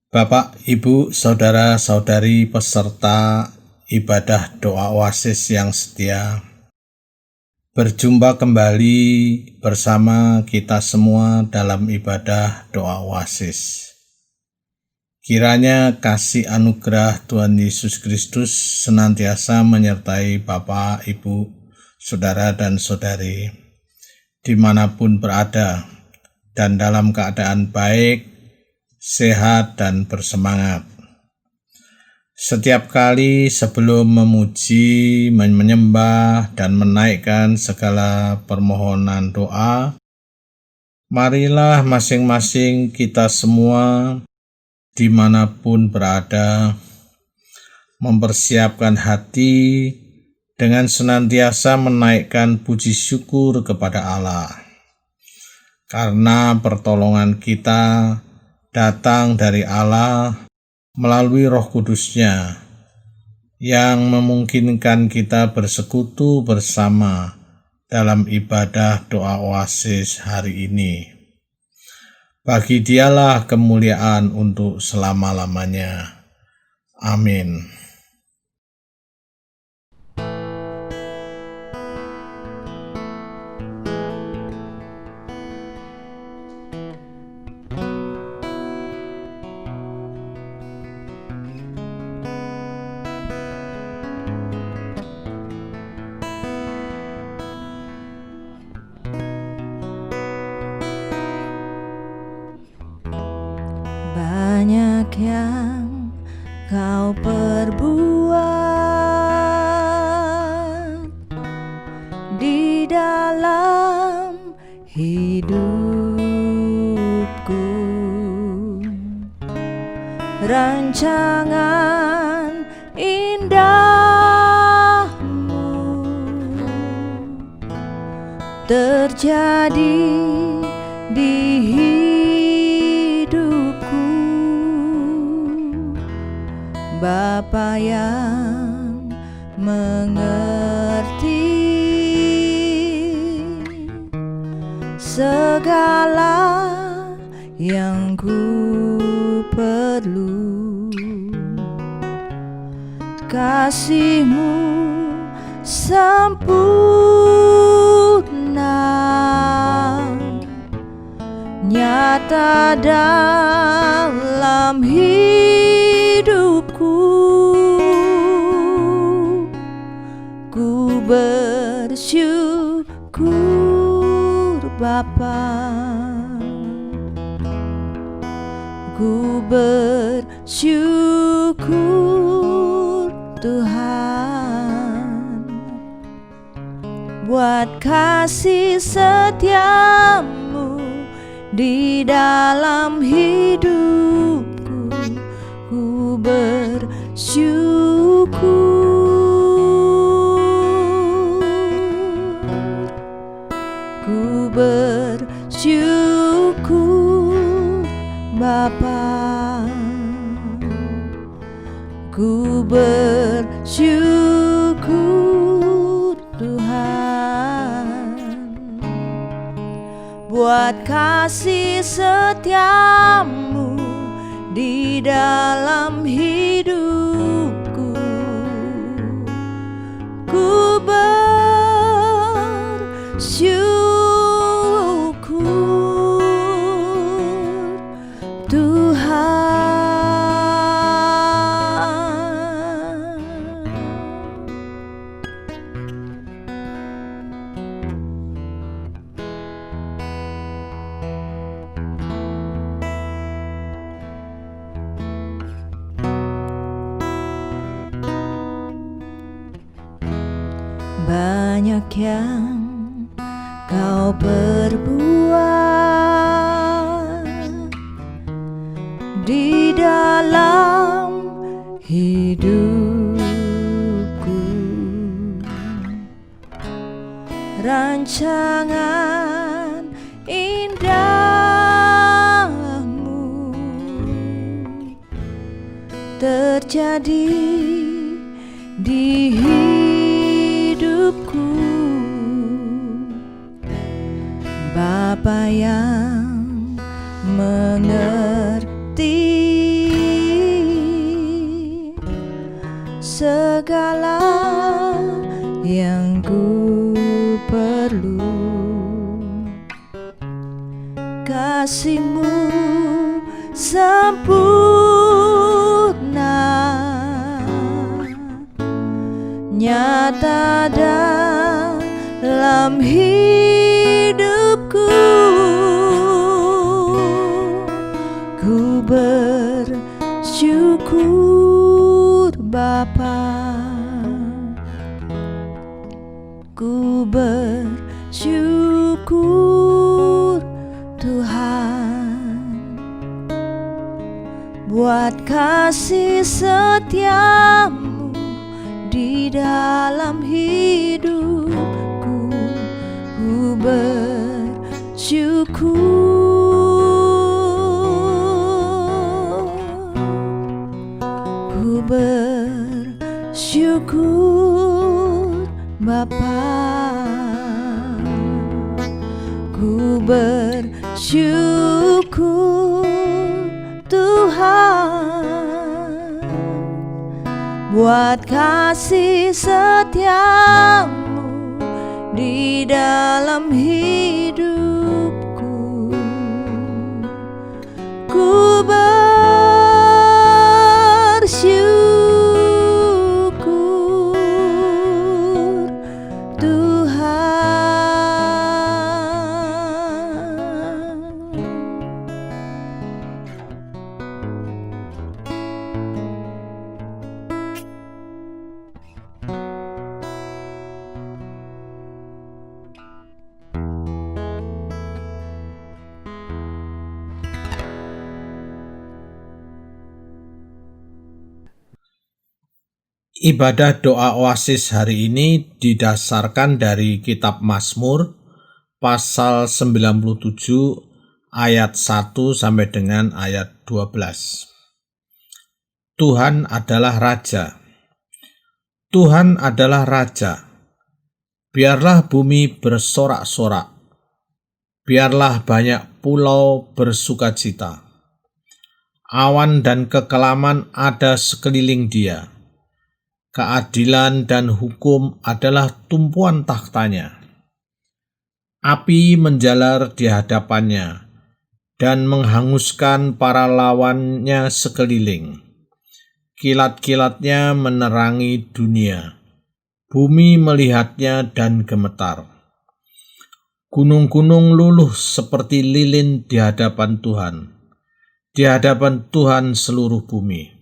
Bapak, Ibu, saudara-saudari peserta ibadah doa Oasis yang setia, berjumpa kembali bersama kita semua dalam ibadah doa Oasis. Kiranya kasih anugerah Tuhan Yesus Kristus senantiasa menyertai Bapak, Ibu, saudara dan saudari, dimanapun berada, dan dalam keadaan baik, sehat dan bersemangat. Setiap kali sebelum memuji, menyembah, dan menaikkan segala permohonan doa, marilah masing-masing kita semua dimanapun berada mempersiapkan hati dengan senantiasa menaikkan puji syukur kepada Allah, karena pertolongan kita datang dari Allah melalui Roh Kudus-Nya yang memungkinkan kita bersekutu bersama dalam ibadah doa Oasis hari ini. Bagi Dialah kemuliaan untuk selama-lamanya. Amin. Banyak yang kau perbuat di dalam hidupku, rancangan indahmu terjadi di hidupku. Bapa yang mengerti segala yang ku perlu, kasih-Mu sempurna nyata dalam hidupku. Ku bersyukur Bapa, ku bersyukur Tuhan, buat kasih setiamu di dalam hidupku. Ku bersyukur, ku bersyukur Bapa, ku bersyukur Tuhan, buat kasih setiamu di dalam hidupku. Ku bersyukur Tuhan. Banyak yang kau perbuat di dalam hidupku, rancangan indahmu terjadi di hidupku. Bapa yang mengerti segala yang ku perlu. Kasih-Mu sempurna, nyata dalam hidupku. Ku bersyukur Bapa, ku bersyukur Tuhan, buat kasih setia-Mu di dalam hidupku. Ku bersyukur, ku bersyukur Bapa, ku bersyukur Tuhan, buat kasih setia-Mu di dalam hidupku. Ku bersyukur Tuhan. Ibadah doa oasis hari ini didasarkan dari kitab Mazmur pasal 97 ayat 1 sampai dengan ayat 12. Tuhan adalah Raja. Tuhan adalah Raja. Biarlah bumi bersorak-sorak. Biarlah banyak pulau bersukacita. Awan dan kekelaman ada sekeliling Dia. Keadilan dan hukum adalah tumpuan takhta-Nya. Api menjalar di hadapan-Nya dan menghanguskan para lawannya sekeliling. Kilat-kilatnya menerangi dunia. Bumi melihatnya dan gemetar. Gunung-gunung luluh seperti lilin di hadapan Tuhan. Di hadapan Tuhan seluruh bumi.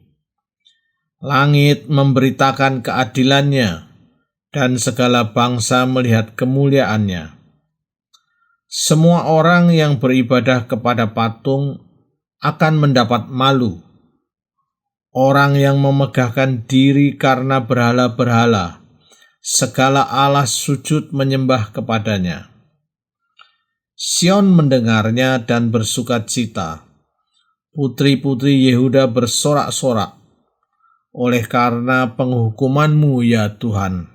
Langit memberitakan keadilan-Nya, dan segala bangsa melihat kemuliaan-Nya. Semua orang yang beribadah kepada patung akan mendapat malu. Orang yang memegahkan diri karena berhala-berhala, segala Allah sujud menyembah kepadanya. Sion mendengarnya dan bersukacita. Putri-putri Yehuda bersorak-sorak. Oleh karena penghukuman-Mu, ya Tuhan.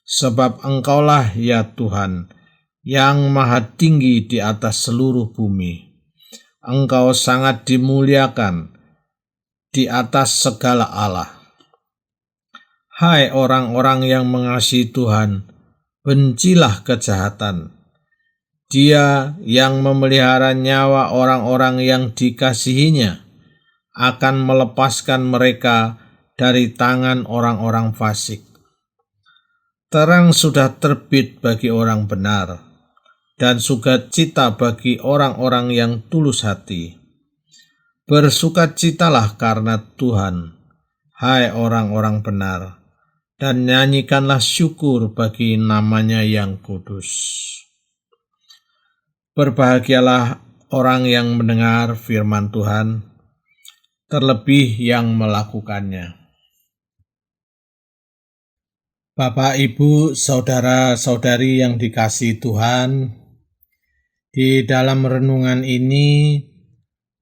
Sebab Engkaulah, ya Tuhan, yang maha tinggi di atas seluruh bumi. Engkau sangat dimuliakan di atas segala Allah. Hai orang-orang yang mengasihi Tuhan, bencilah kejahatan. Dia yang memelihara nyawa orang-orang yang dikasihinya akan melepaskan mereka dari tangan orang-orang fasik. Terang sudah terbit bagi orang benar, dan sukacita bagi orang-orang yang tulus hati. Bersukacitalah karena Tuhan, hai orang-orang benar, dan nyanyikanlah syukur bagi nama-Nya yang kudus. Berbahagialah orang yang mendengar firman Tuhan, terlebih yang melakukannya. Bapak, Ibu, saudara-saudari yang dikasihi Tuhan, di dalam renungan ini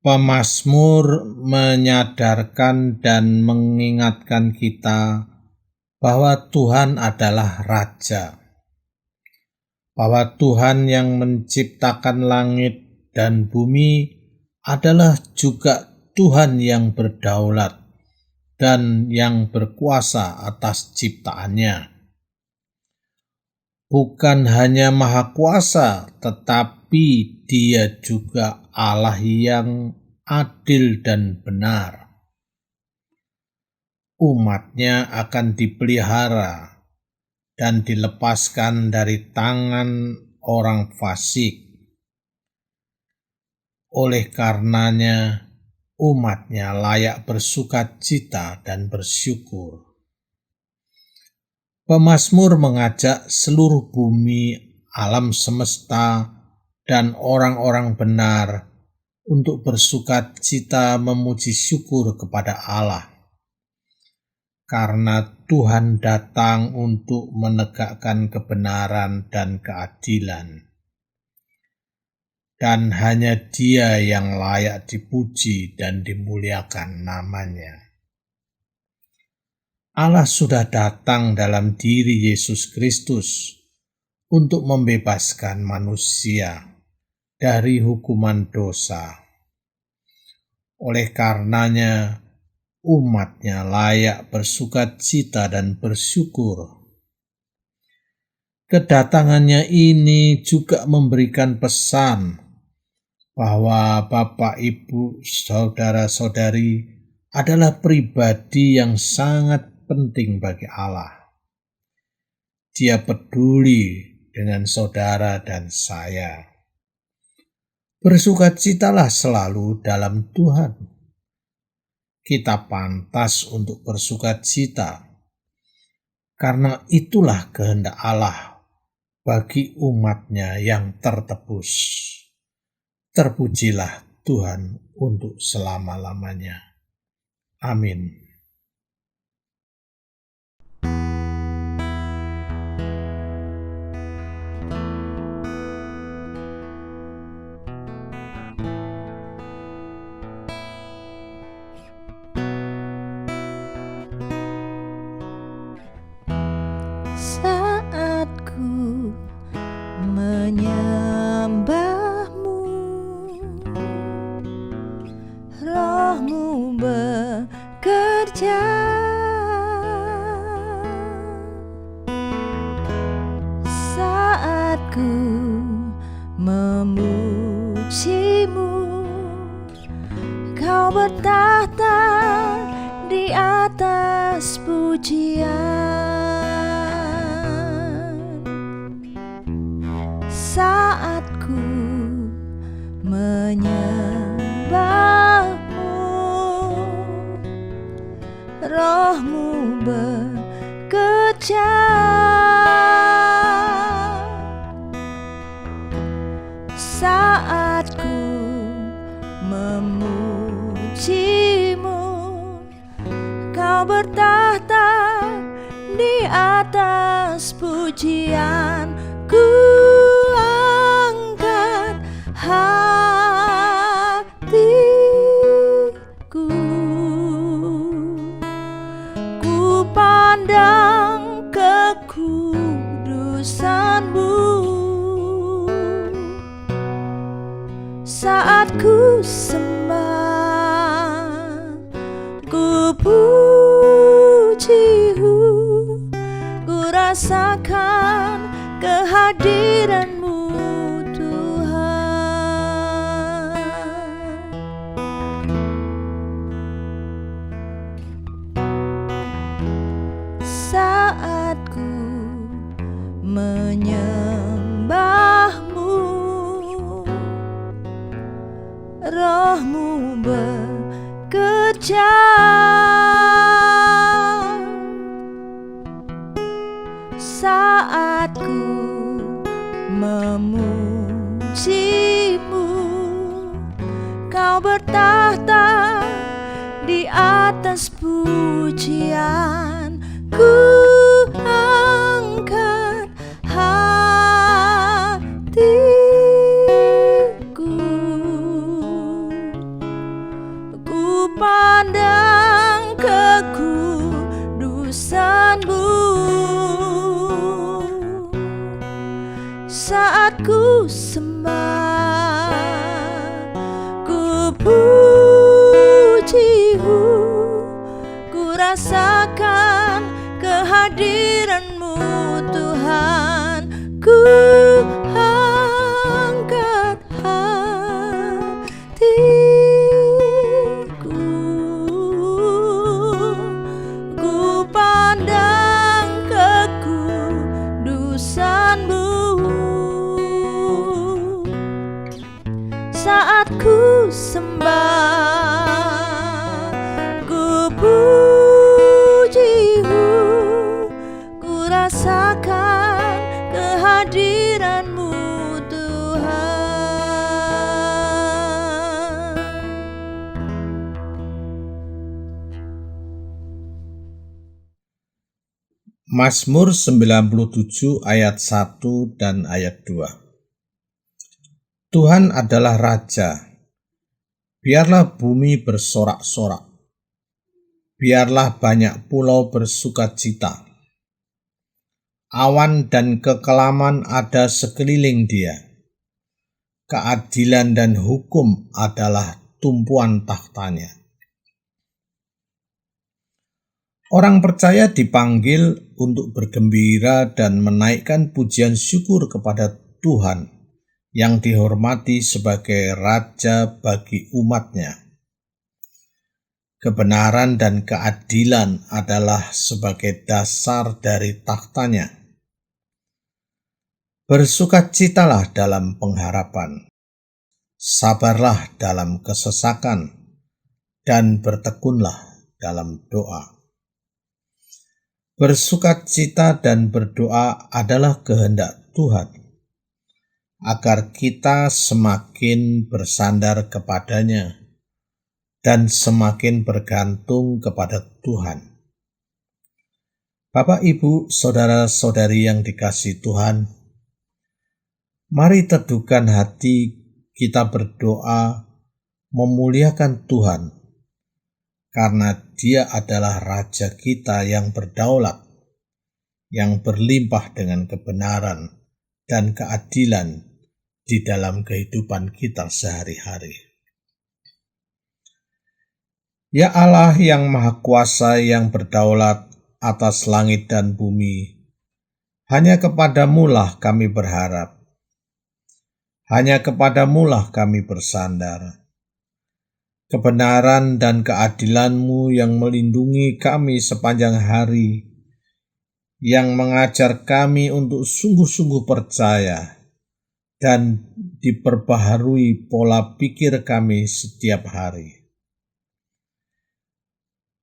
pemazmur menyadarkan dan mengingatkan kita bahwa Tuhan adalah Raja, bahwa Tuhan yang menciptakan langit dan bumi adalah juga Tuhan yang berdaulat dan yang berkuasa atas ciptaannya. Bukan hanya Maha Kuasa, tetapi Dia juga Allah yang adil dan benar. Umat-Nya akan dipelihara dan dilepaskan dari tangan orang fasik. Oleh karenanya, umat-Nya layak bersukacita dan bersyukur. Pemazmur mengajak seluruh bumi, alam semesta, dan orang-orang benar untuk bersukacita memuji syukur kepada Allah. Karena Tuhan datang untuk menegakkan kebenaran dan keadilan. Dan hanya Dia yang layak dipuji dan dimuliakan namanya. Allah sudah datang dalam diri Yesus Kristus untuk membebaskan manusia dari hukuman dosa. Oleh karenanya, umat-Nya layak bersukacita dan bersyukur. Kedatangannya ini juga memberikan pesan bahwa Bapak, Ibu, saudara-saudari adalah pribadi yang sangat penting bagi Allah. Dia peduli dengan saudara dan saya. Bersukacitalah selalu dalam Tuhan. Kita pantas untuk bersukacita, karena itulah kehendak Allah bagi umat-Nya yang tertebus. Terpujilah Tuhan untuk selama-lamanya. Amin. Saat ku menyembah-Mu, Roh-Mu bekerja. Saat ku memuji-Mu, Kau bertahta di atas pujian. Saat ku menyembah-Mu, Roh-Mu bekerja. Saat ku memuji-Mu, Kau bertahta di atas pujian. Ku angkat hatiku, ku pandang kekudusan-Mu. Saat ku sembah, ku puji-Mu, ku rasakan kehadiran-Mu, Tuhan. Saat ku menyembah-Mu, Roh-Mu bekerja. Saat ku memuji-Mu, Kau bertahta di atas pujian. Ku angkat hatiku, ku pandang kekudusan-Mu. Saat ku sembah, ku puji-Mu, ku rasakan kehadiran-Mu Tuhan. Ku angkat hatiku, ku pandang kekudusan-Mu. Saat ku sembah, ku puji-Mu, ku rasakan kehadiran-Mu Tuhan. Mazmur 97 ayat 1 dan ayat 2. Tuhan adalah Raja, biarlah bumi bersorak-sorak, biarlah banyak pulau bersukacita. Awan dan kekelaman ada sekeliling Dia, keadilan dan hukum adalah tumpuan takhta-Nya. Orang percaya dipanggil untuk bergembira dan menaikkan pujian syukur kepada Tuhan yang dihormati sebagai Raja bagi umat-Nya. Kebenaran dan keadilan adalah sebagai dasar dari takhta-Nya. Bersukacitalah dalam pengharapan, sabarlah dalam kesesakan, dan bertekunlah dalam doa. Bersukacita dan berdoa adalah kehendak Tuhan, agar kita semakin bersandar kepada-Nya dan semakin bergantung kepada Tuhan. Bapak, Ibu, saudara-saudari yang dikasihi Tuhan, mari teduhkan hati kita berdoa memuliakan Tuhan, karena Dia adalah Raja kita yang berdaulat, yang berlimpah dengan kebenaran dan keadilan di dalam kehidupan kita sehari-hari. Ya Allah yang Maha Kuasa, yang berdaulat atas langit dan bumi, hanya kepadamu lah kami berharap, hanya kepadamu lah kami bersandar. Kebenaran dan keadilan-Mu yang melindungi kami sepanjang hari, yang mengajar kami untuk sungguh-sungguh percaya dan diperbaharui pola pikir kami setiap hari.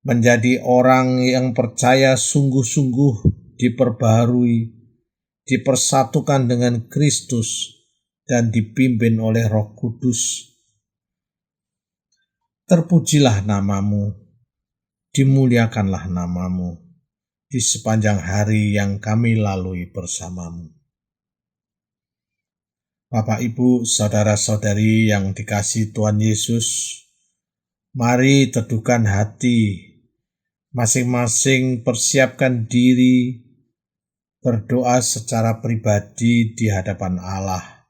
Menjadi orang yang percaya sungguh-sungguh diperbaharui, dipersatukan dengan Kristus, dan dipimpin oleh Roh Kudus. Terpujilah nama-Mu, dimuliakanlah nama-Mu di sepanjang hari yang kami lalui bersama-Mu. Bapak, Ibu, saudara-saudari yang dikasihi Tuhan Yesus, mari teduhkan hati, masing-masing persiapkan diri, berdoa secara pribadi di hadapan Allah,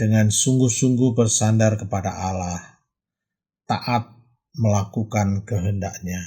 dengan sungguh-sungguh bersandar kepada Allah, taat melakukan kehendak-Nya.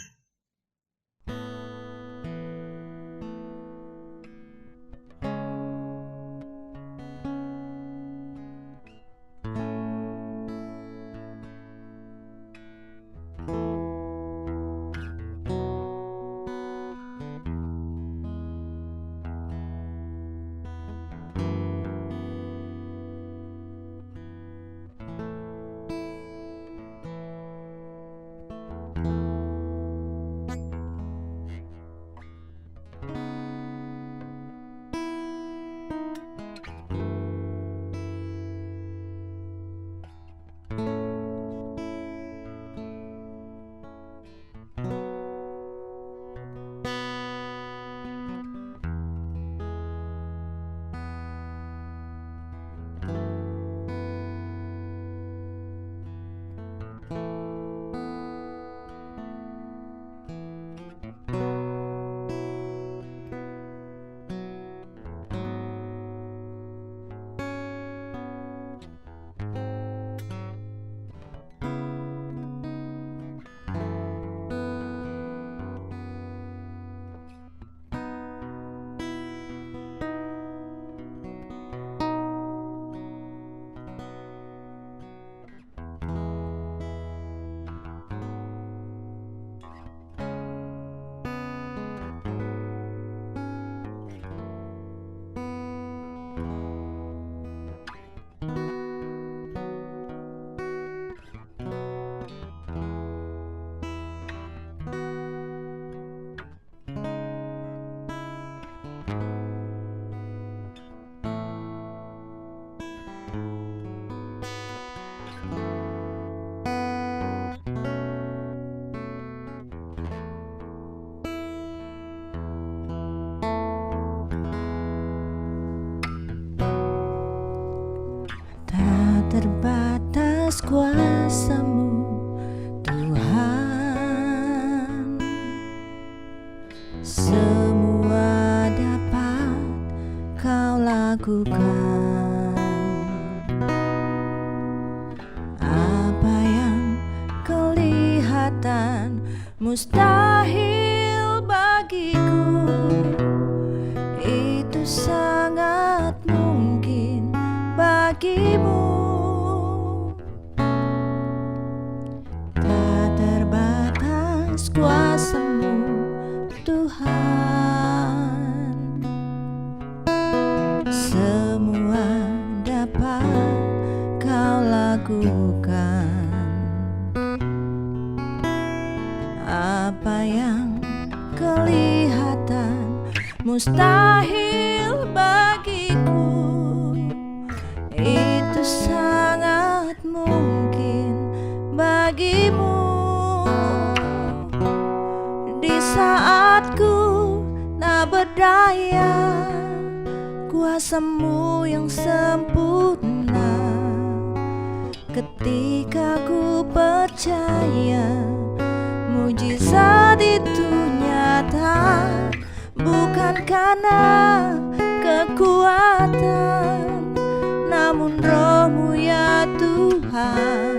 Tak terbatas kuasa-Mu, Tuhan. Semua dapat Kau lakukan. Apa yang kelihatan mustahil bagiku, itu sangat mungkin bagimu. Tak terbatas kuasa-Mu, Tuhan. Semua dapat Kau lakukan. Apa yang kelihatan mustahil bagiku, itu sangat mungkin bagimu. Di saat ku tak berdaya, kuasa-Mu yang sempurna. Ketika ku percaya mujizat itu nyata, bukan karena kekuatan, namun Roh-Mu ya Tuhan.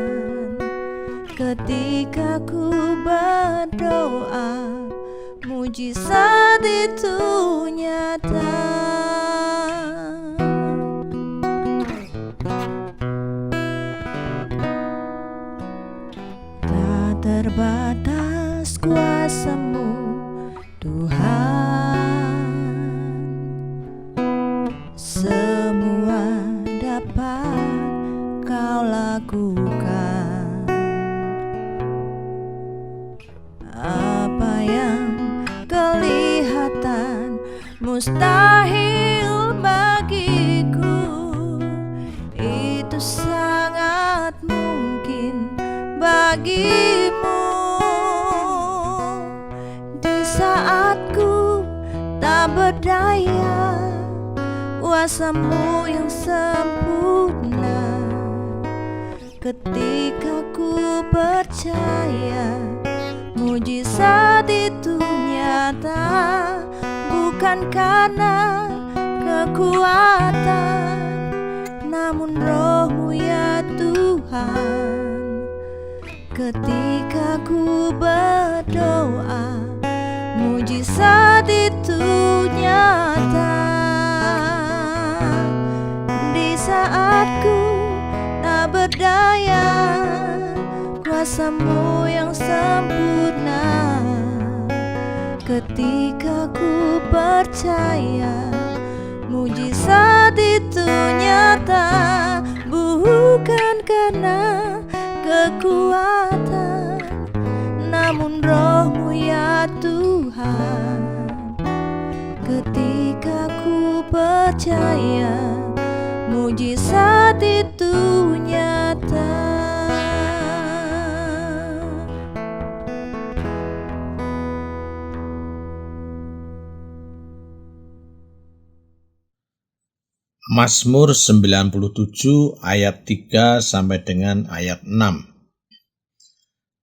Ketika ku berdoa, mujizat itu nyata. Tak terbatas kuasa-Mu, Tuhan. Semua dapat Kau lakukan. Apa yang kelihatan mustahil bagiku, itu sangat mungkin bagimu. Di saat ku tak berdaya, kuasa-Mu yang sempurna. Ketika ku percaya mujizat itu nyata, bukan karena kekuatan, namun Roh-Mu ya Tuhan. Ketika ku berdoa, mujizat itu nyata. Di saat ku tak berdaya, kuasa-Mu yang sempurna. Ketika ku percaya mujizat itu nyata, bukan karena kekuatan, namun Roh-Mu ya Tuhan. Ketika ku percaya mujizat itu nyata. Mazmur 97 ayat 3 sampai dengan ayat 6.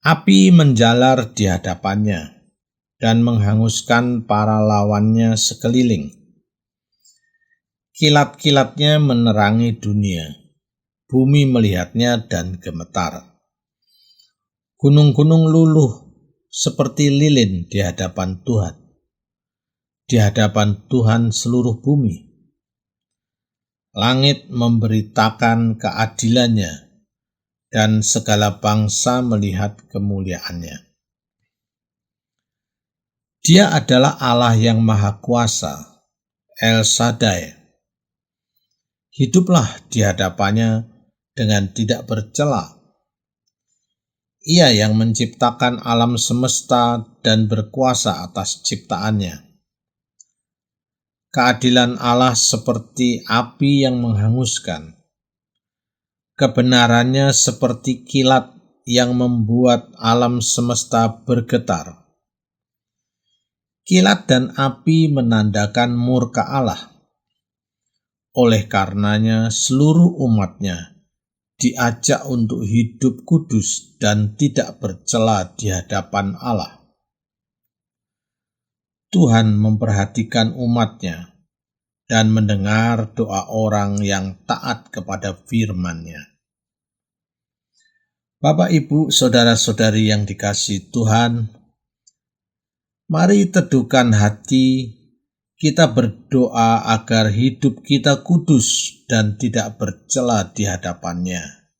Api menjalar di hadapannya dan menghanguskan para lawannya sekeliling. Kilat-kilatnya menerangi dunia. Bumi melihatnya dan gemetar. Gunung-gunung luluh seperti lilin di hadapan Tuhan. Di hadapan Tuhan seluruh bumi. Langit memberitakan keadilannya, dan segala bangsa melihat kemuliaannya. Dia adalah Allah yang Maha Kuasa, El Shaddai. Hiduplah di hadapannya dengan tidak bercela. Ia yang menciptakan alam semesta dan berkuasa atas ciptaannya. Keadilan Allah seperti api yang menghanguskan. Kebenarannya seperti kilat yang membuat alam semesta bergetar. Kilat dan api menandakan murka Allah. Oleh karenanya seluruh umatnya diajak untuk hidup kudus dan tidak bercela di hadapan Allah. Tuhan memperhatikan umatnya dan mendengar doa orang yang taat kepada firman-Nya. Bapak, Ibu, saudara-saudari yang dikasihi Tuhan, mari teduhkan hati kita berdoa agar hidup kita kudus dan tidak bercela di hadapan-Nya.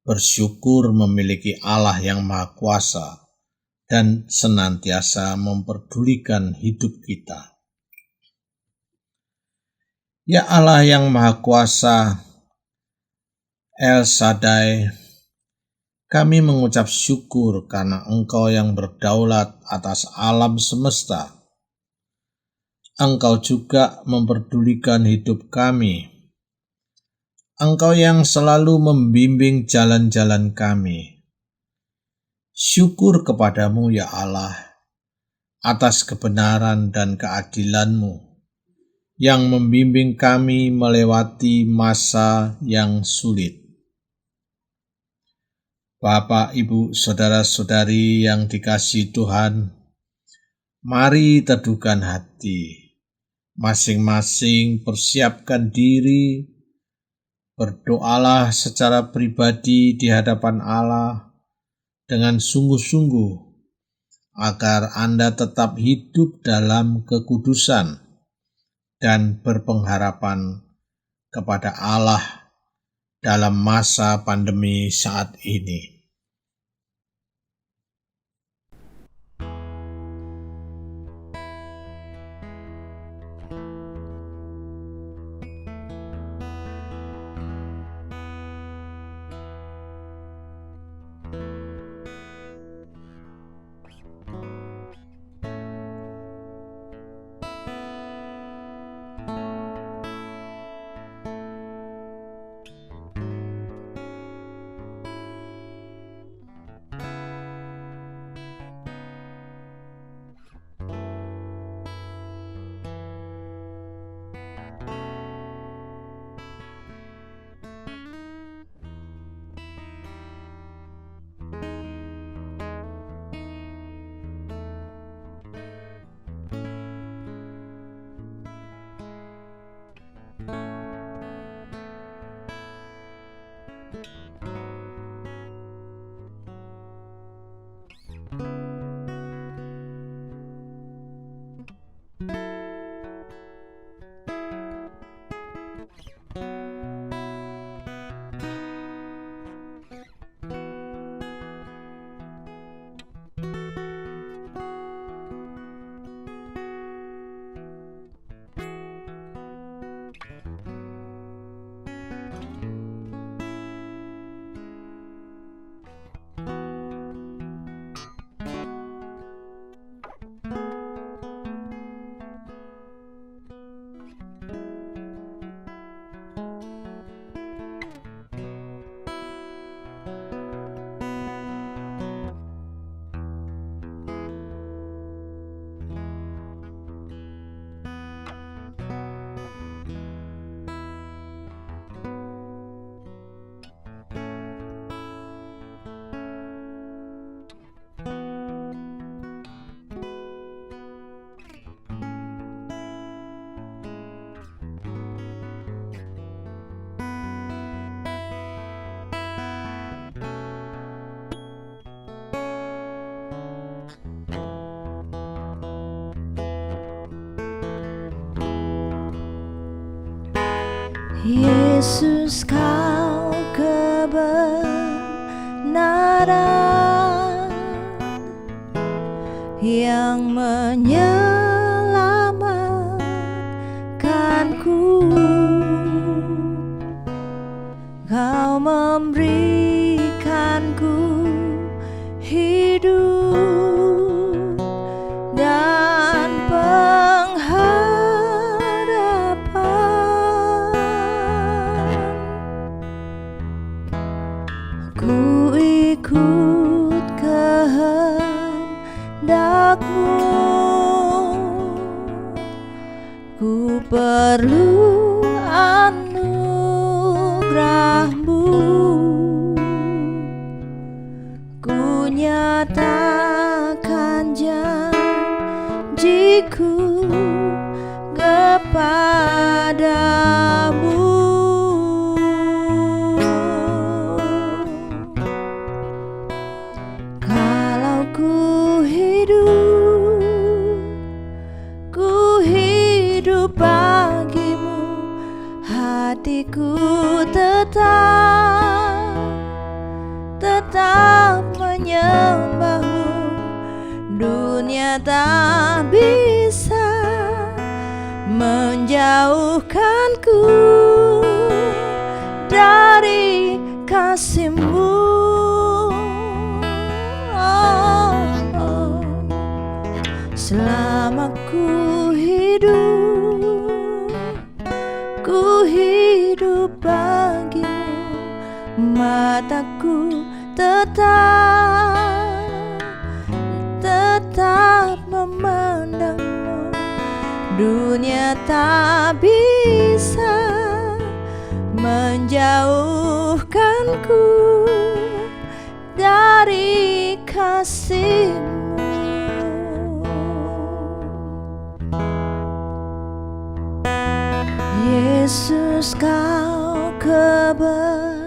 Bersyukur memiliki Allah yang Maha Kuasa dan senantiasa memperdulikan hidup kita. Ya Allah yang Maha Kuasa, El Shaddai, kami mengucap syukur karena Engkau yang berdaulat atas alam semesta. Engkau juga memperdulikan hidup kami. Engkau yang selalu membimbing jalan-jalan kami. Syukur kepadamu ya Allah, atas kebenaran dan keadilan-Mu yang membimbing kami melewati masa yang sulit. Bapak, Ibu, saudara-saudari yang dikasihi Tuhan, mari teduhkan hati. Masing-masing persiapkan diri, berdoalah secara pribadi di hadapan Allah dengan sungguh-sungguh agar Anda tetap hidup dalam kekudusan dan berpengharapan kepada Allah dalam masa pandemi saat ini. Yesus, Kau kebenaran yang menyelamatkanku. Kau memberikanku hidup dan pengharapan. Ku ikut kehendak-Mu, ku perlu anugerah-Mu. Ku nyatakan janji-Ku kepadamu. Kalau ku hidup bagi-Mu, hatiku tetap menyembah-Mu. Dunia tak bisa menjauhkanku dari kasih-Mu. Selama ku hidup bagi-Mu, mataku tetap memandang-Mu. Dunia tak bisa menjauhkanku dari kasih-Mu. Yesus, Kau kebenaran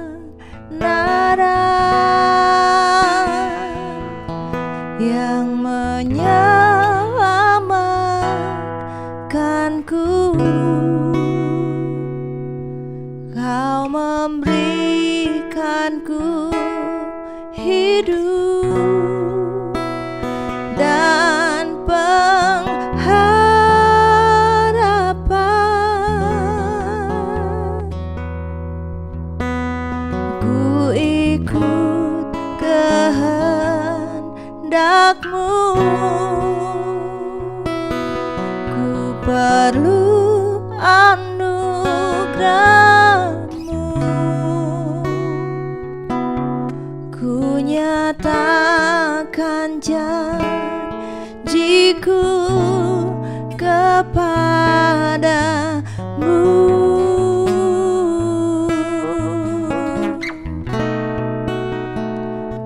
yang menyelamatkanku. Kau memberikanku hidup dan pengharapan. Ku ikut kehendak-Mu, ku perlu anugerah-Mu. Ku nyatakan janji-Ku kepadamu.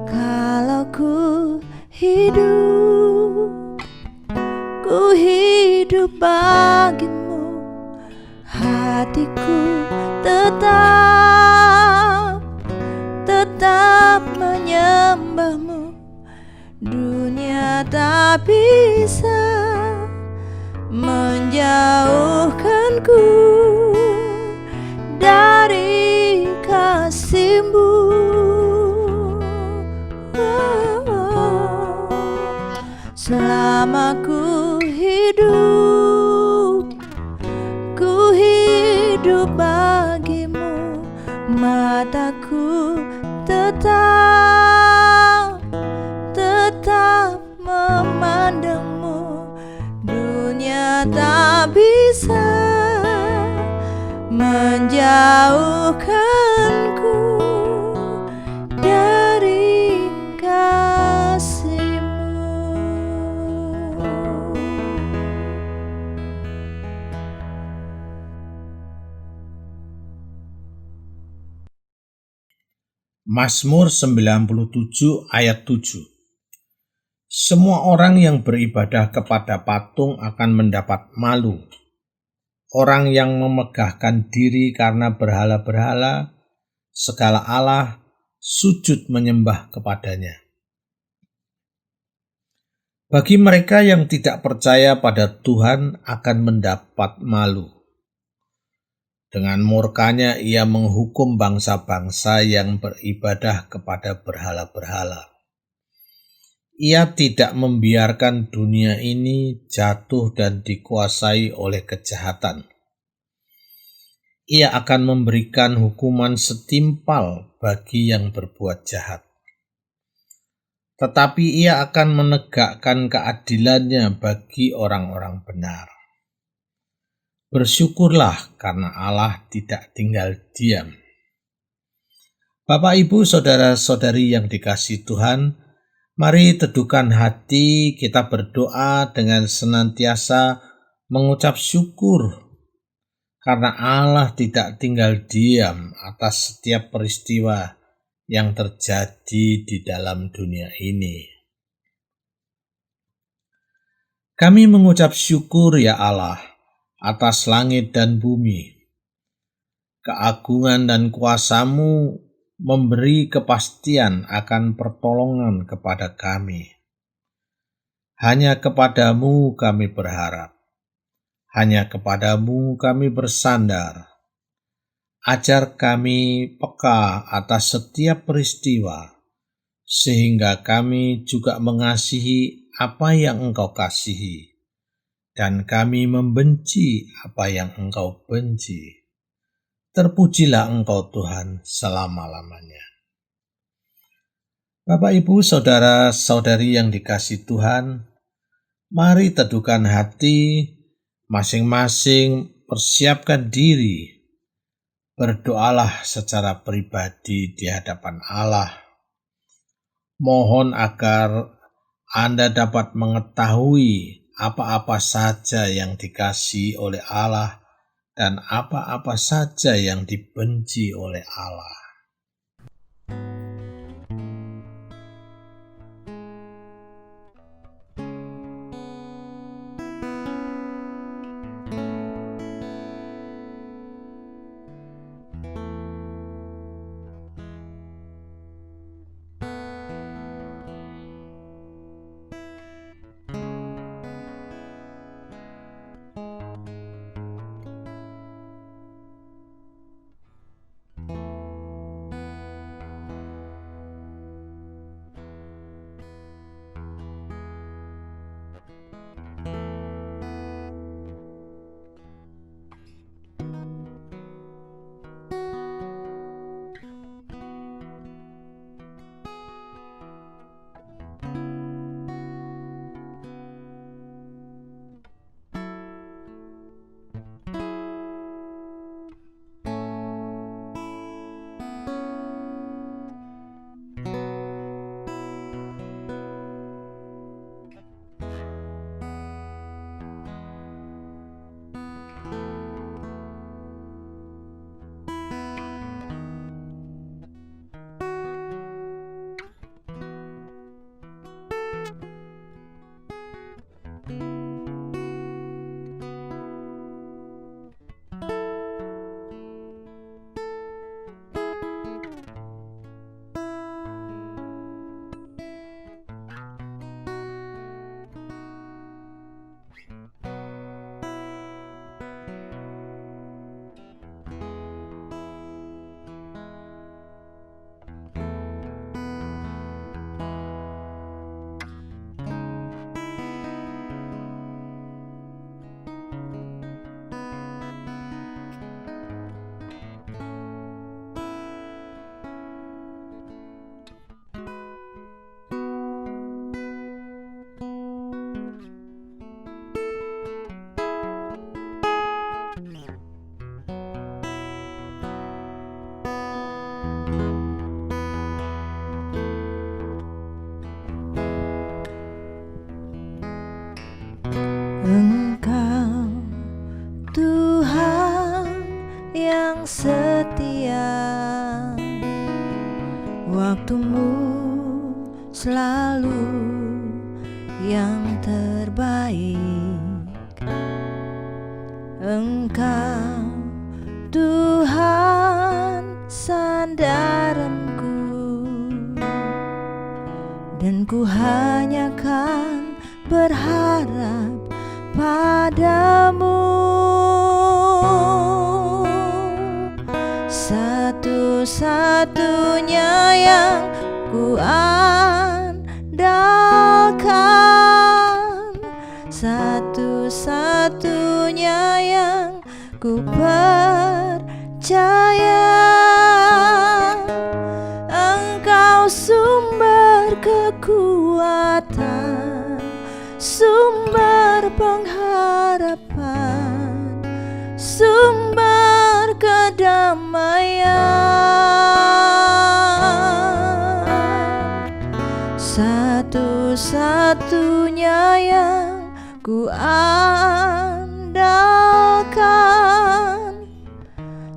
Kalau ku hidup bagi-Mu, hatiku tetap menyembah-Mu. Dunia tak bisa menjauhkanku dari kasih-Mu. Selama ku hidup bagi-Mu, mataku tetap memandang-Mu. Dunia tak bisa menjauhkanku dari kasih-Mu. Mazmur 97 ayat 7. Semua orang yang beribadah kepada patung akan mendapat malu. Orang yang memegahkan diri karena berhala-berhala, segala Allah, sujud menyembah kepadanya. Bagi mereka yang tidak percaya pada Tuhan akan mendapat malu. Dengan murkanya ia menghukum bangsa-bangsa yang beribadah kepada berhala-berhala. Ia tidak membiarkan dunia ini jatuh dan dikuasai oleh kejahatan. Ia akan memberikan hukuman setimpal bagi yang berbuat jahat. tetapi Ia akan menegakkan keadilannya bagi orang-orang benar. Bersyukurlah karena Allah tidak tinggal diam. Bapak, Ibu, saudara-saudari yang dikasihi Tuhan, mari teduhkan hati, kita berdoa dengan senantiasa mengucap syukur karena Allah tidak tinggal diam atas setiap peristiwa yang terjadi di dalam dunia ini. Kami mengucap syukur ya Allah atas langit dan bumi. Keagungan dan kuasa-Mu memberi kepastian akan pertolongan kepada kami. Hanya kepada-Mu kami berharap. Hanya kepada-Mu kami bersandar. Ajar kami peka atas setiap peristiwa, sehingga kami juga mengasihi apa yang Engkau kasihi, dan kami membenci apa yang Engkau benci. Terpujilah Engkau Tuhan selama-lamanya. Bapak, Ibu, saudara-saudari yang dikasihi Tuhan, mari teduhkan hati, masing-masing persiapkan diri. Berdoalah secara pribadi di hadapan Allah. Mohon agar Anda dapat mengetahui apa-apa saja yang dikasihi oleh Allah dan apa-apa saja yang dibenci oleh Allah. Engkau Tuhan yang setia, waktu-Mu selalu yang terbaik. Engkau Tuhan sandaranku, dan ku hanya kan berharap padamu. Satu-satunya yang ku andalkan, satu-satunya yang ku percaya. Engkau sumber kekuatan kekuatan, sumber pengharapan, sumber kedamaian. Satu-satunya yang ku andalkan,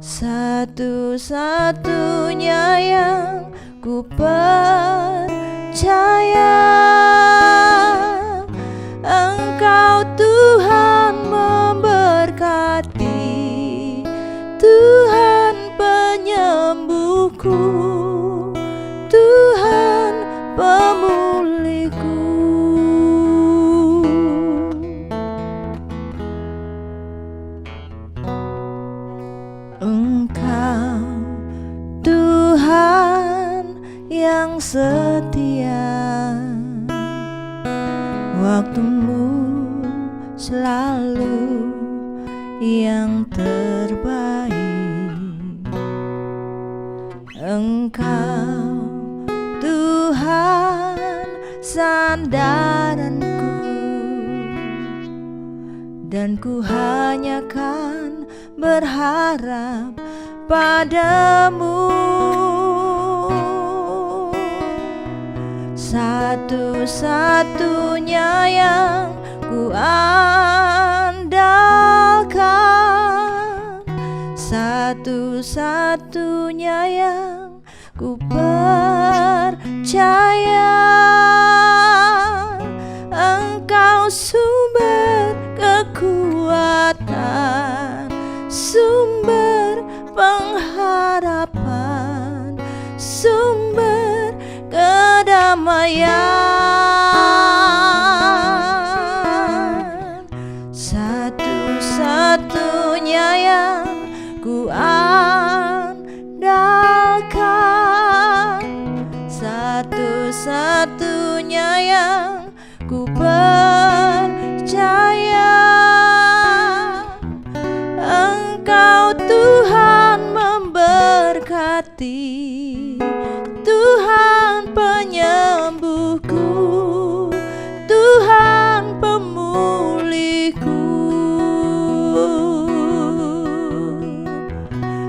satu-satunya yang ku percaya. Engkau Tuhan memberkati, Tuhan penyembuhku, Tuhan pemulihku. Engkau Tuhan yang setia, waktumu selalu yang terbaik. Engkau Tuhan sandaranku, dan ku hanya kan berharap padamu. Satu-satunya yang ku andalkan, satu-satunya yang ku percaya. Engkau sumber kekuatan, sumber pengharapan, sumber kedamaian. Satu-satunya yang ku andalkan, satu-satunya yang ku percaya. Engkau Tuhan memberkati, Tuhan penyembuhku, Tuhan pemulihku.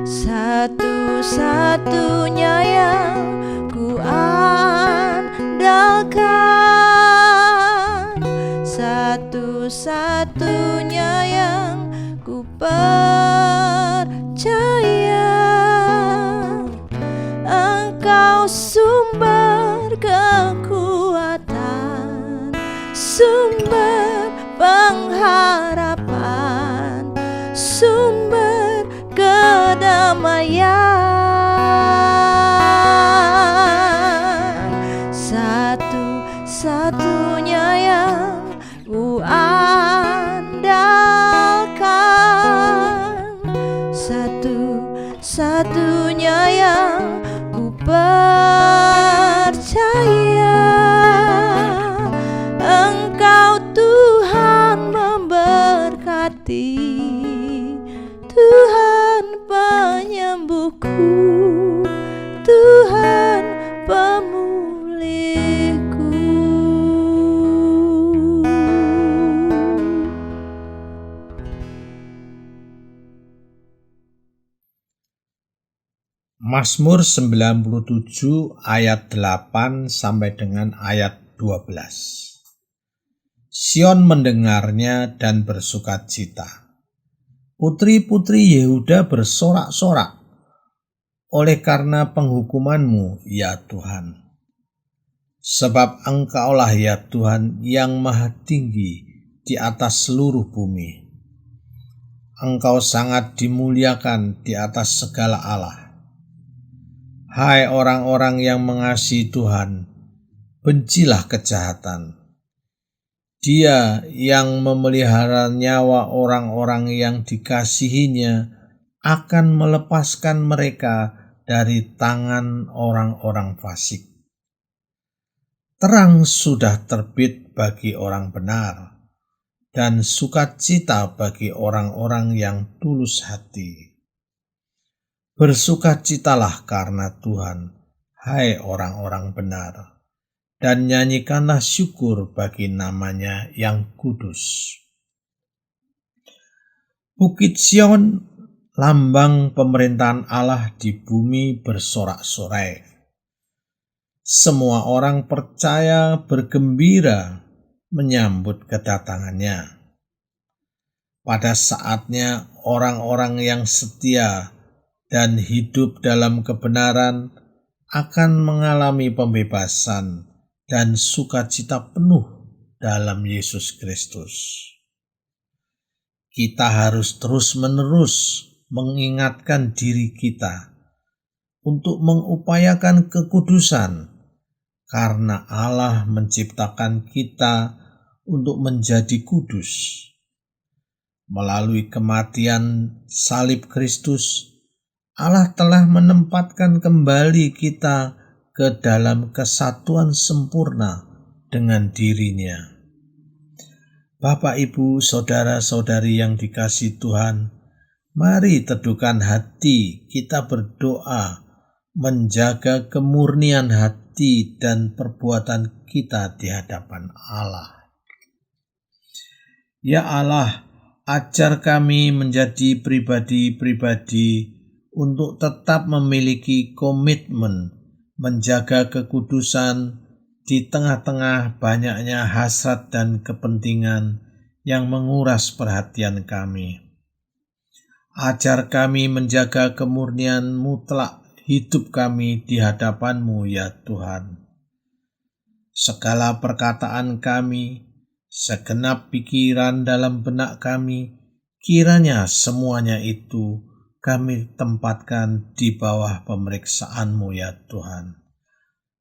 Satu-satunya yang ku andalkan, satu-satunya yang ku percaya. Engkau sumber kekuatan, sumber pengharapan, sumber kedamaian. Satu-satunya yang ku andalkan, satu-satunya yang ku percaya. Engkau Tuhan memberkati, Tuhan penyembuhku, Tuhan pemulihku. Mazmur 97 ayat 8 sampai dengan ayat 12. Sion mendengarnya dan bersukacita. Putri-putri Yehuda bersorak-sorak oleh karena penghukuman-Mu, ya Tuhan. Sebab Engkaulah ya Tuhan yang maha tinggi di atas seluruh bumi. Engkau sangat dimuliakan di atas segala Allah. Hai orang-orang yang mengasihi Tuhan, bencilah kejahatan. Dia yang memelihara nyawa orang-orang yang dikasihinya akan melepaskan mereka dari tangan orang-orang fasik. Terang sudah terbit bagi orang benar, dan sukacita bagi orang-orang yang tulus hati. Bersukacitalah karena Tuhan, hai orang-orang benar, dan nyanyikanlah syukur bagi namanya yang kudus. Bukit Sion, lambang pemerintahan Allah di bumi, bersorak-sorai. Semua orang percaya bergembira menyambut kedatangannya. Pada saatnya orang-orang yang setia dan hidup dalam kebenaran akan mengalami pembebasan dan sukacita penuh dalam Yesus Kristus. Kita harus terus-menerus mengingatkan diri kita untuk mengupayakan kekudusan, karena Allah menciptakan kita untuk menjadi kudus. Melalui kematian salib Kristus, Allah telah menempatkan kembali kita ke dalam kesatuan sempurna dengan diri-Nya. Bapak, Ibu, saudara-saudari yang dikasihi Tuhan, mari teduhkan hati kita berdoa, menjaga kemurnian hati dan perbuatan kita di hadapan Allah. Ya Allah, ajar kami menjadi pribadi-pribadi untuk tetap memiliki komitmen menjaga kekudusan di tengah-tengah banyaknya hasrat dan kepentingan yang menguras perhatian kami. Ajar kami menjaga kemurnian mutlak hidup kami di hadapan-Mu, ya Tuhan. Segala perkataan kami, segenap pikiran dalam benak kami, kiranya semuanya itu kami tempatkan di bawah pemeriksaan-Mu, ya Tuhan.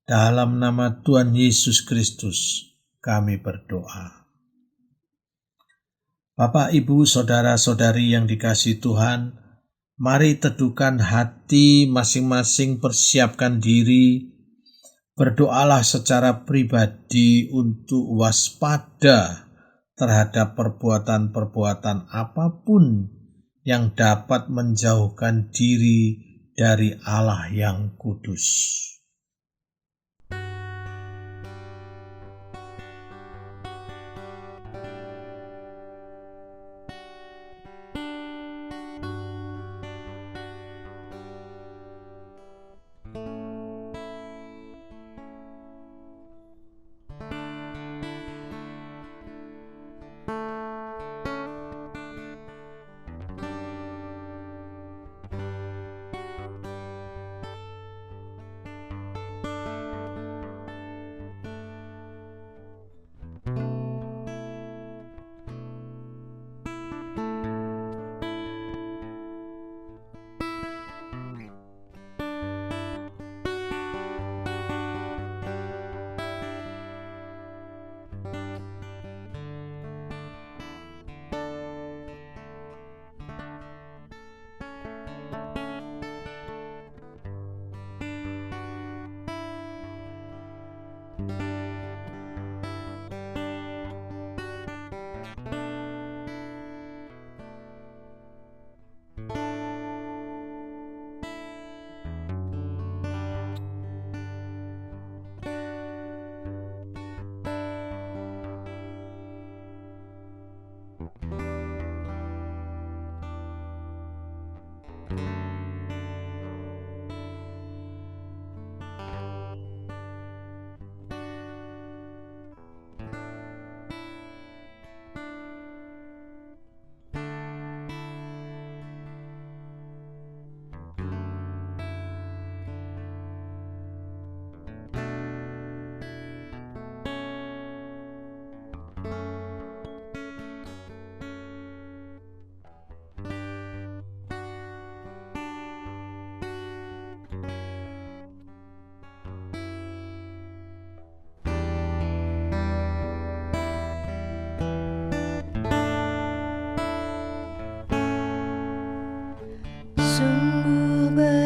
Dalam nama Tuhan Yesus Kristus kami berdoa. Bapak, Ibu, saudara-saudari yang dikasihi Tuhan, mari teduhkan hati masing-masing, persiapkan diri. Berdoalah secara pribadi untuk waspada terhadap perbuatan-perbuatan apapun yang dapat menjauhkan diri dari Allah yang kudus.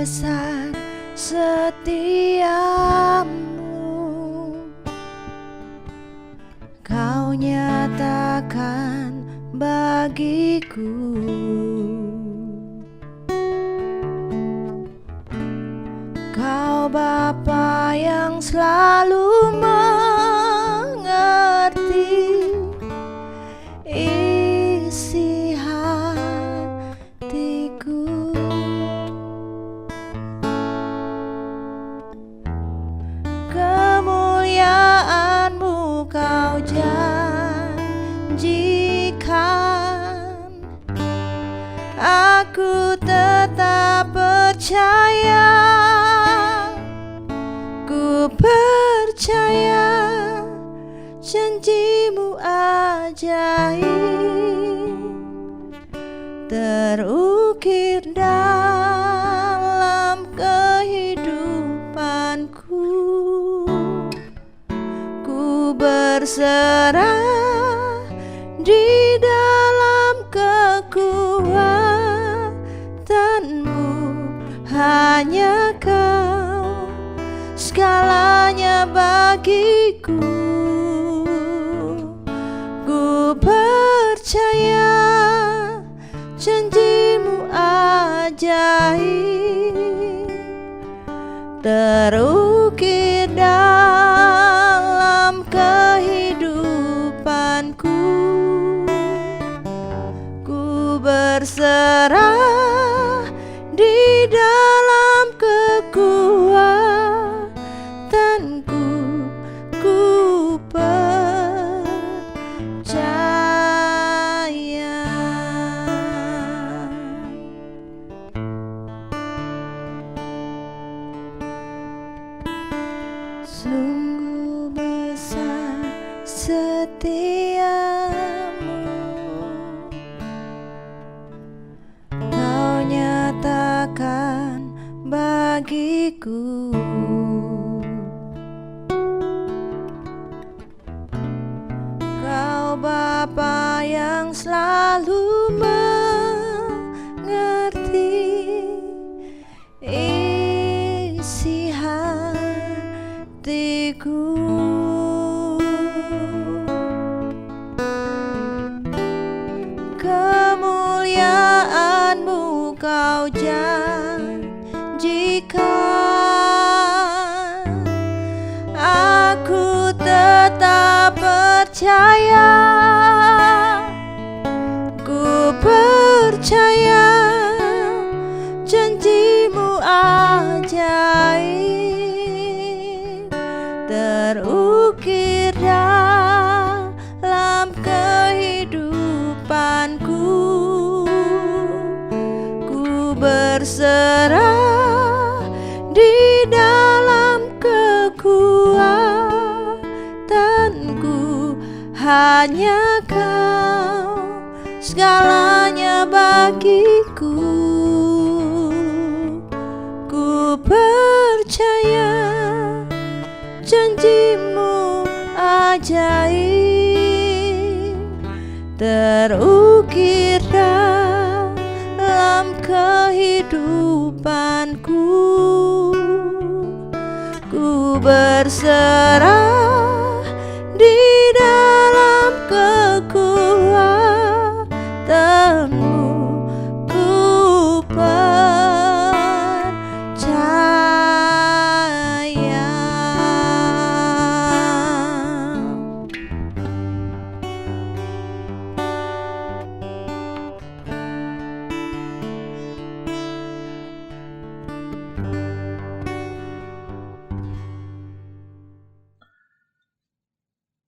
besar setiamu, Kau nyatakan bagiku. Kau Bapa yang selalu percaya janjimu ajaib terukir dalam kehidupanku. Ku berserah di dalam kekuatanmu, hanya Kau segalanya bagiku. Ku percaya janjimu ajaib terukir dalam kehidupanku. Ku berserah di dalam kekuatanku. Ku percaya. Sungguh besar setiamu, Kau nyatakan bagiku. Kau Bapa yang selalu mengerti isi hatiku. Kemuliaan-Mu Kau janjikan, aku tetap percaya. Ku percaya janjimu ajaib terukir dalam kehidupanku. Ku berserah di dalam kekuatanku, hanya Kau segalanya bagiku. Ku percaya janjimu ajaib terukir dalam kehidupanku. Ku berserah di dalam kekuatanmu. Ku percaya.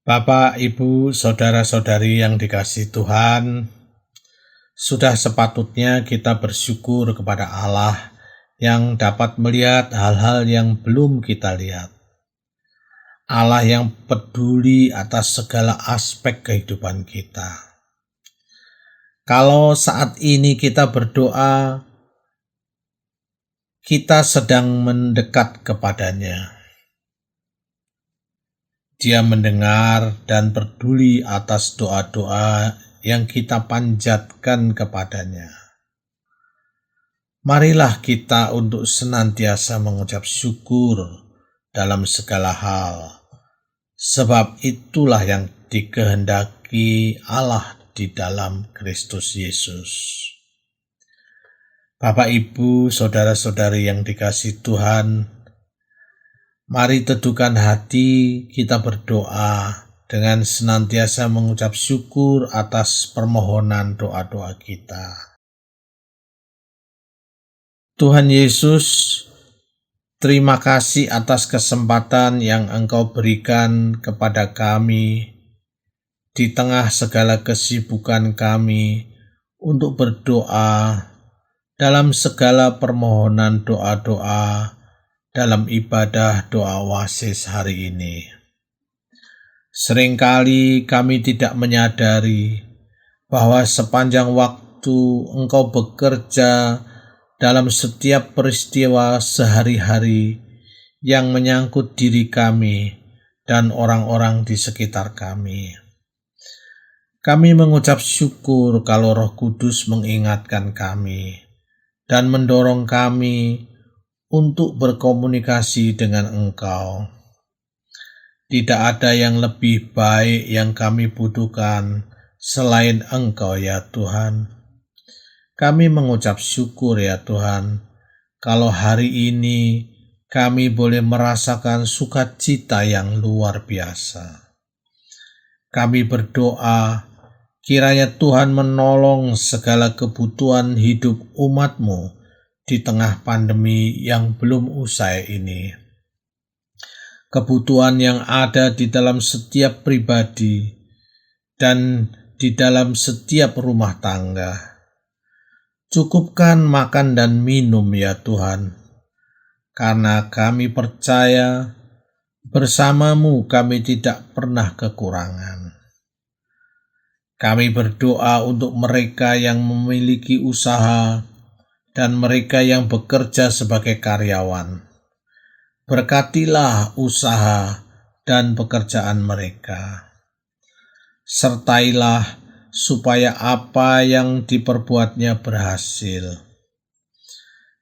Bapak, Ibu, saudara-saudari yang dikasihi Tuhan, sudah sepatutnya kita bersyukur kepada Allah yang dapat melihat hal-hal yang belum kita lihat. Allah yang peduli atas segala aspek kehidupan kita. Kalau saat ini kita berdoa, kita sedang mendekat kepadanya. Dia mendengar dan peduli atas doa-doa yang kita panjatkan kepadanya. Marilah kita untuk senantiasa mengucap syukur dalam segala hal, sebab itulah yang dikehendaki Allah di dalam Kristus Yesus. Bapak, Ibu, saudara-saudari yang dikasihi Tuhan, mari teduhkan hati kita berdoa dengan senantiasa mengucap syukur atas permohonan doa-doa kita. Tuhan Yesus, terima kasih atas kesempatan yang Engkau berikan kepada kami di tengah segala kesibukan kami untuk berdoa dalam segala permohonan doa-doa dalam ibadah doa wasis hari ini. Seringkali kami tidak menyadari bahwa sepanjang waktu Engkau bekerja dalam setiap peristiwa sehari-hari yang menyangkut diri kami dan orang-orang di sekitar kami. Kami mengucap syukur kalau Roh Kudus mengingatkan kami dan mendorong kami untuk berkomunikasi dengan Engkau. Tidak ada yang lebih baik yang kami butuhkan selain Engkau ya Tuhan. Kami mengucap syukur ya Tuhan, kalau hari ini kami boleh merasakan sukacita yang luar biasa. Kami berdoa, kiranya Tuhan menolong segala kebutuhan hidup umat-Mu di tengah pandemi yang belum usai ini. Kebutuhan yang ada di dalam setiap pribadi dan di dalam setiap rumah tangga. Cukupkan makan dan minum ya Tuhan, karena kami percaya bersama-Mu kami tidak pernah kekurangan. Kami berdoa untuk mereka yang memiliki usaha dan mereka yang bekerja sebagai karyawan. Berkatilah usaha dan pekerjaan mereka. Sertailah supaya apa yang diperbuatnya berhasil.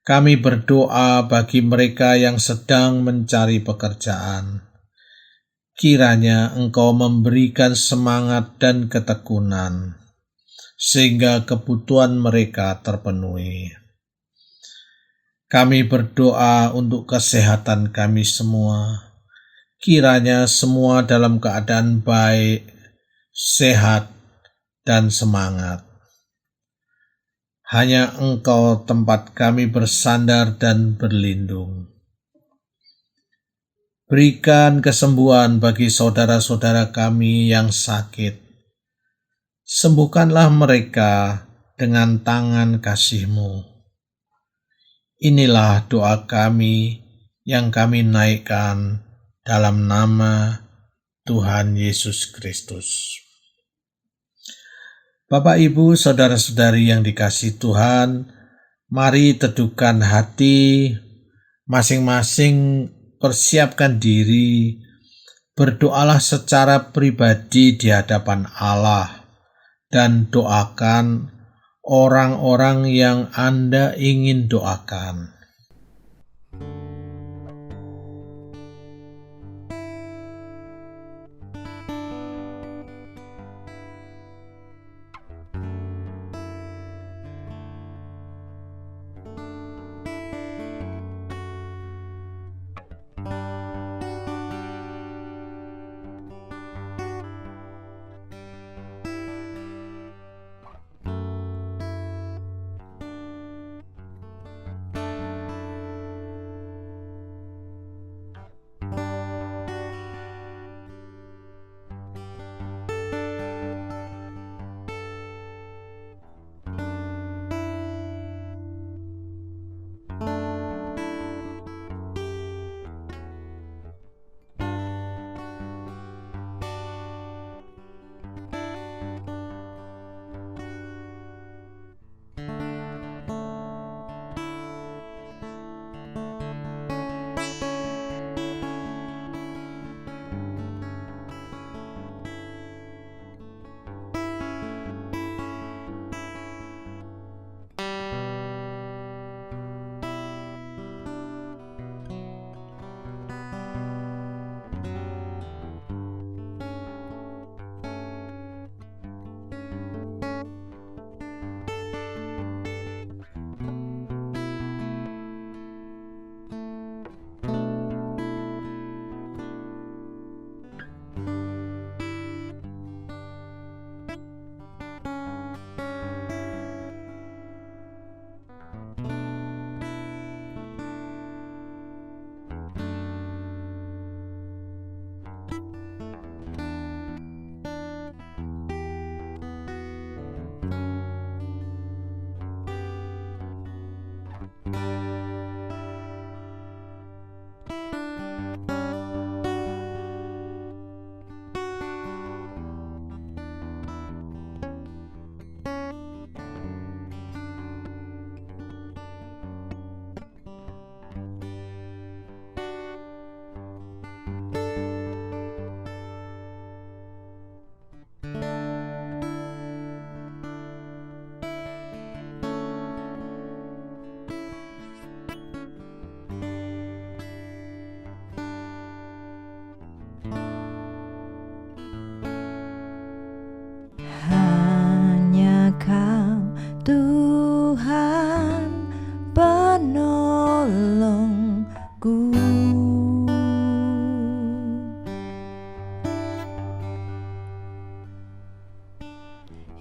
Kami berdoa bagi mereka yang sedang mencari pekerjaan. Kiranya Engkau memberikan semangat dan ketekunan, sehingga kebutuhan mereka terpenuhi. Kami berdoa untuk kesehatan kami semua. Kiranya semua dalam keadaan baik, sehat, dan semangat. Hanya Engkau tempat kami bersandar dan berlindung. Berikan kesembuhan bagi saudara-saudara kami yang sakit. Sembuhkanlah mereka dengan tangan kasih-Mu. Inilah doa kami yang kami naikkan dalam nama Tuhan Yesus Kristus. Bapak, Ibu, saudara-saudari yang dikasihi Tuhan, mari teduhkan hati, masing-masing persiapkan diri, berdoalah secara pribadi di hadapan Allah, dan doakan orang-orang yang Anda ingin doakan.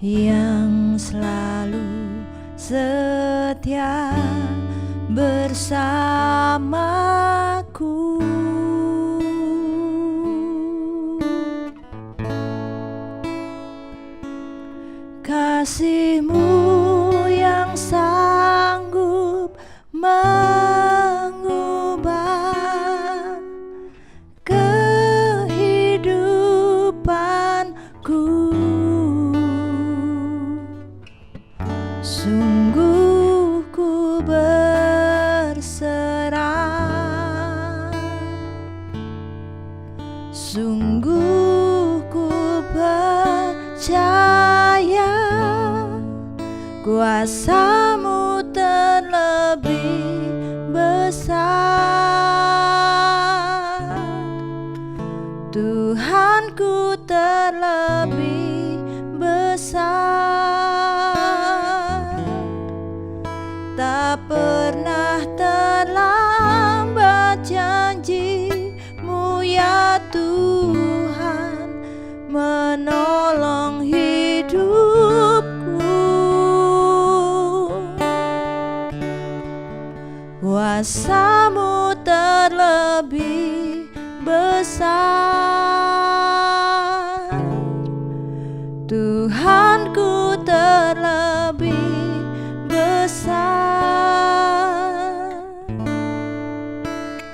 yang selalu setia bersamaku. Kasih-Mu yang sanggup mengubah kehidupanku. Sungguh ku berserah, sungguh ku percaya kuasa-Mu terlebih besar. Tuhanku terlebih besar. Tak pernah terlambat janji-Mu ya Tuhan menolong hidupku. Kuasa-Mu terlebih besar. Tuhanku terlebih besar.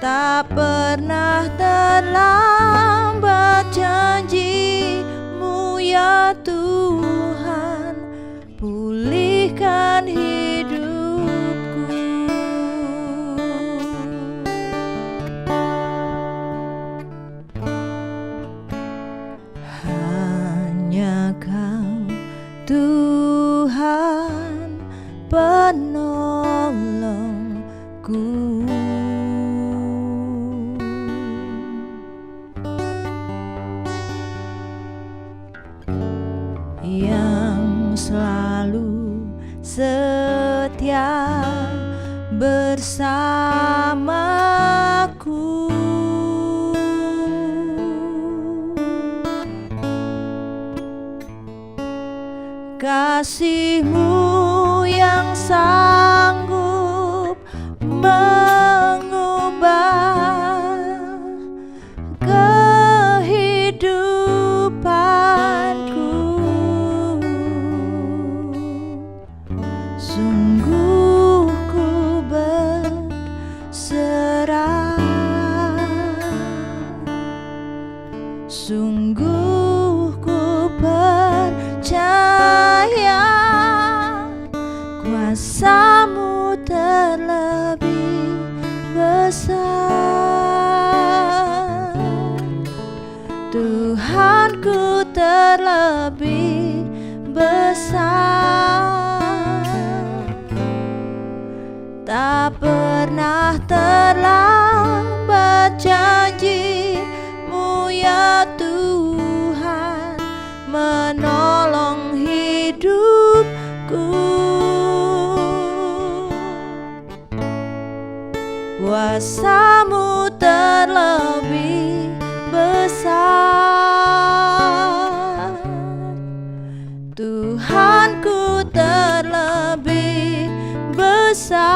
Tak pernah terlambat janji-Mu ya Tuhan pulihkan hidupku. Hanya Kau Tuhan penolongku. Yang selalu setia bersamaku. Kasih-Mu yang sanggup mengubah kehidupanku. Sungguh ku berserah, sungguh ku percaya kuasa-Mu terlebih besar. Tuhanku terlebih besar. Tak pernah terlambat janji-Mu ya Tuhan menolong hidupku. Kuasa-Mu terlebih besar. Tuhanku terlebih besar.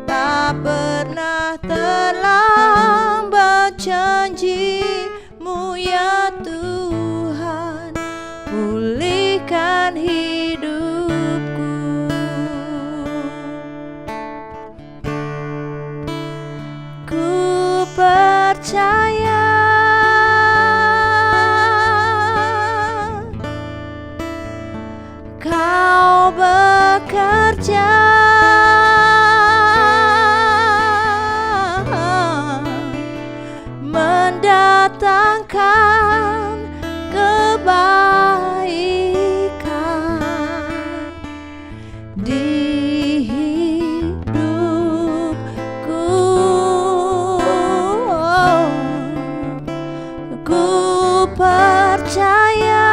Tak pernah terlambat janji-Mu ya Tuhan pulihkan hidupku. Ku percaya Kau bekerja mendatangkan kebaikan di hidupku. Ku percaya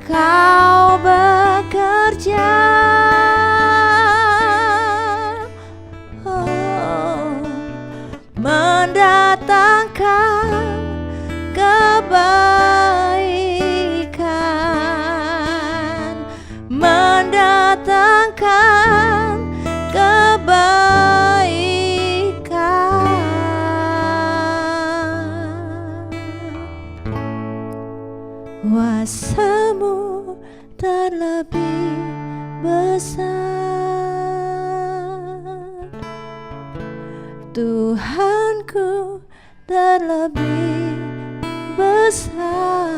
Kau bekerja mendatangkan kebaikan, mendatangkan kebaikan. Kuasa-Mu terlebih besar, Tuhanku terlebih besar.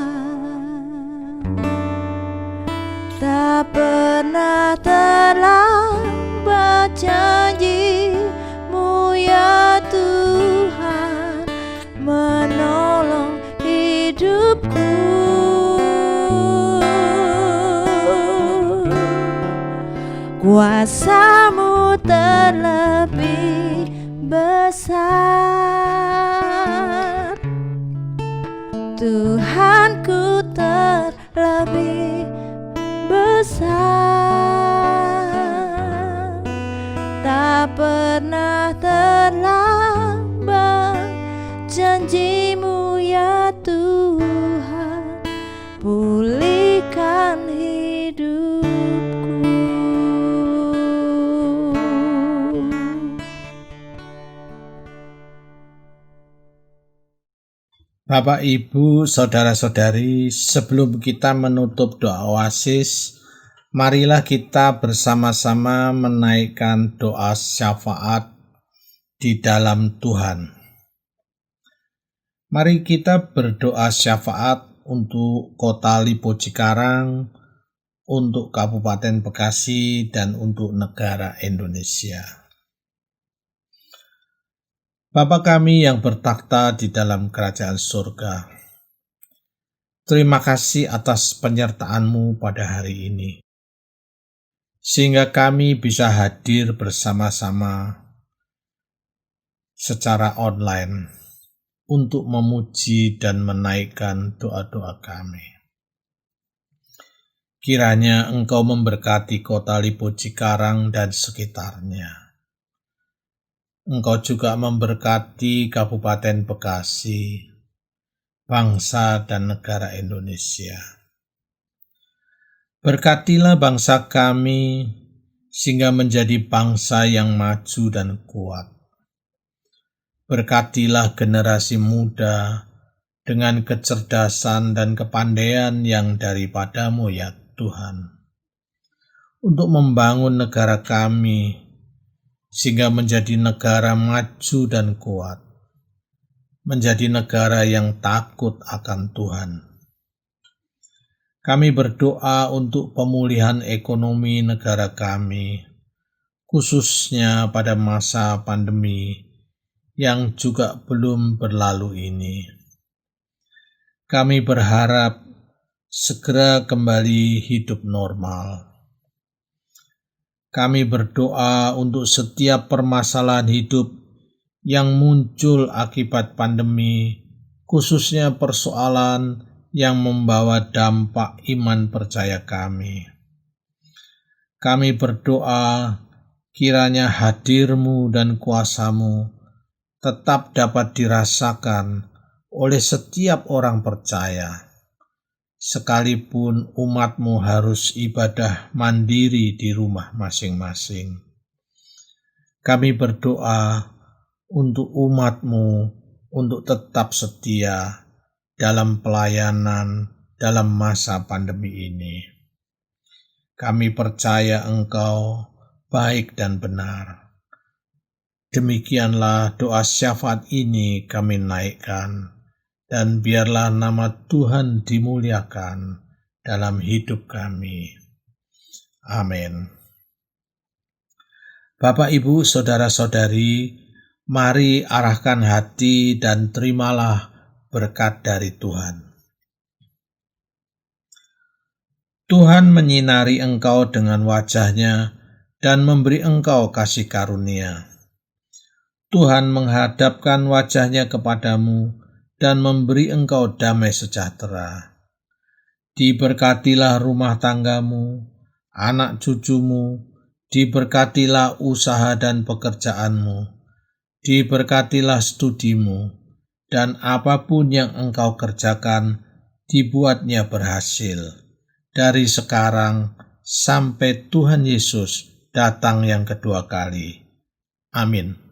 Tak pernah terlambat janji-Mu ya Tuhan, menolong hidupku. Kuasa-Mu terlebih besar, Tuhanku terlebih besar. Tak pernah terlambat janji-Mu ya Tuhan, pulihkan hidupku. Bapak, Ibu, saudara-saudari, sebelum kita menutup doa oasis, marilah kita bersama-sama menaikkan doa syafaat di dalam Tuhan. Mari kita berdoa syafaat untuk Kota Lipo Cikarang, untuk Kabupaten Bekasi, dan untuk negara Indonesia. Bapa kami yang bertakhta di dalam kerajaan surga, terima kasih atas penyertaan-Mu pada hari ini, sehingga kami bisa hadir bersama-sama secara online untuk memuji dan menaikkan doa-doa kami. Kiranya Engkau memberkati Kota Lipo Cikarang dan sekitarnya. Engkau juga memberkati Kabupaten Bekasi, bangsa dan negara Indonesia. Berkatilah bangsa kami sehingga menjadi bangsa yang maju dan kuat. Berkatilah generasi muda dengan kecerdasan dan kepandaian yang daripada-Mu ya Tuhan, untuk membangun negara kami sehingga menjadi negara maju dan kuat, menjadi negara yang takut akan Tuhan. Kami berdoa untuk pemulihan ekonomi negara kami, khususnya pada masa pandemi yang juga belum berlalu ini. Kami berharap segera kembali hidup normal. Kami berdoa untuk setiap permasalahan hidup yang muncul akibat pandemi, khususnya persoalan yang membawa dampak iman percaya kami. Kami berdoa kiranya hadir-Mu dan kuasa-Mu tetap dapat dirasakan oleh setiap orang percaya, sekalipun umat-Mu harus ibadah mandiri di rumah masing-masing. Kami berdoa untuk umat-Mu untuk tetap setia dalam pelayanan dalam masa pandemi ini. Kami percaya Engkau baik dan benar. Demikianlah doa syafaat ini kami naikkan, dan biarlah nama Tuhan dimuliakan dalam hidup kami. Amin. Bapak, Ibu, saudara-saudari, mari arahkan hati dan terimalah berkat dari Tuhan. Tuhan menyinari engkau dengan wajah-Nya dan memberi engkau kasih karunia. Tuhan menghadapkan wajah-Nya kepadamu dan memberi engkau damai sejahtera. Diberkatilah rumah tanggamu, anak cucumu, diberkatilah usaha dan pekerjaanmu, diberkatilah studimu, dan apapun yang engkau kerjakan dibuatnya berhasil dari sekarang sampai Tuhan Yesus datang yang kedua kali. Amin.